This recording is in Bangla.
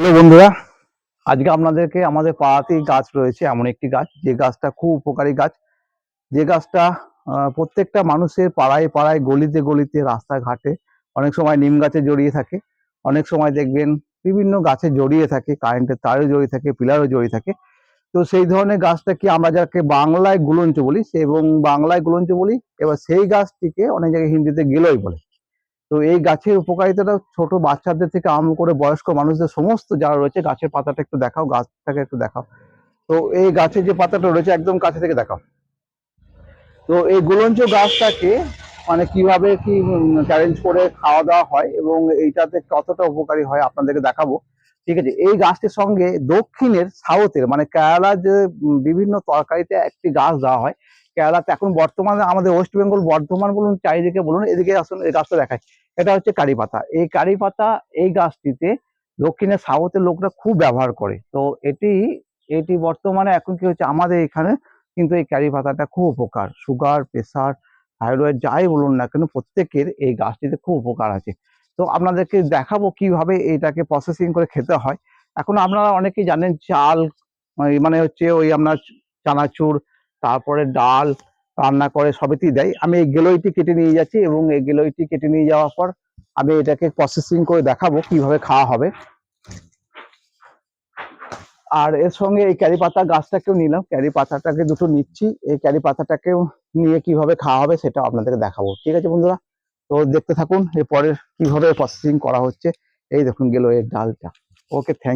হ্যালো বন্ধুরা, আজকে আপনাদেরকে আমাদের পাড়াতেই গাছ রয়েছে এমন একটি গাছ, যে গাছটা খুব উপকারী গাছ। যে গাছটা প্রত্যেকটা মানুষের পাড়ায় পাড়ায়, গলিতে গলিতে, রাস্তাঘাটে অনেক সময় নিম গাছে জড়িয়ে থাকে, অনেক সময় দেখবেন বিভিন্ন গাছে জড়িয়ে থাকে, কারেন্টের তারেও জড়িয়ে থাকে, পিলারও জড়িয়ে থাকে। তো সেই ধরনের গাছটাকে আমরা যাকে বাংলায় গুলঞ্চ বলি, এবং বাংলায় গুলঞ্চ বলি, এবার সেই গাছটিকে অনেক জায়গায় হিন্দিতে গেলই বলে। তো এই গাছের উপকারিতাটা ছোট বাচ্চাদের থেকে আরম্ভ করে বয়স্ক মানুষদের, সমস্ত যারা রয়েছে, গাছের পাতাটা একটু দেখাও, গাছটাকে একটু দেখাও। তো এই গাছের যে পাতাটা রয়েছে একদম কাছে থেকে দেখাও। তো এই গুলঞ্চ গাছটাকে মানে কিভাবে কি চ্যালেঞ্জ করে খাওয়া দাওয়া হয় এবং এইটাতে কতটা উপকারী হয় আপনাদেরকে দেখাবো। ঠিক আছে, এই গাছটির সঙ্গে দক্ষিণের সাউথের মানে কেরালার যে বিভিন্ন তরকারিতে একটি গাছ দেওয়া হয়। কেরালাতে এখন বর্তমানে আমাদের ওয়েস্ট বেঙ্গল, বর্ধমান বলুন, চারিদিকে বলুন, এদিকে আসুন, এই গাছটা দেখায়। এটা হচ্ছে কারি পাতা। এই কারি পাতা, এই গাছটিতে দক্ষিণের সাউথের লোকরা খুব ব্যবহার করে। তো এটি এটি বর্তমানে এখন কি হচ্ছে, আমাদের এখানে কিন্তু এই কারি পাতাটা খুব উপকার, সুগার, প্রেসার, থাইরয়েড যাই বলুন না কেন, প্রত্যেকের এই গাছটিতে খুব উপকার আছে। তো আপনাদেরকে দেখাবো কিভাবে এটাকে প্রসেসিং করে খেতে হয়। এখন আপনারা অনেকেই জানেন চাল, মানে হচ্ছে ওই আপনার চানাচুর, তারপরে ডাল রান্না করে সবেতেই দেয়। আমি এই গেলইটি কেটে নিয়ে যাচ্ছি এবং এই গেলইটি কেটে নিয়ে যাওয়ার পর আমি এটাকে প্রসেসিং করে দেখাবো কিভাবে খাওয়া হবে। আর এর সঙ্গে এই ক্যারি পাতা গাছটাকেও নিলাম, ক্যারি পাতাটাকে দুটো নিচ্ছি, এই ক্যারি পাতাটাকেও নিয়ে কিভাবে খাওয়া হবে সেটা আপনাদেরকে দেখাবো। ঠিক আছে বন্ধুরা, তো দেখতে থাকুন এরপরে কিভাবে প্রসেসিং করা হচ্ছে। এই দেখুন গেল এর ডালটা। ওকে, থ্যাংক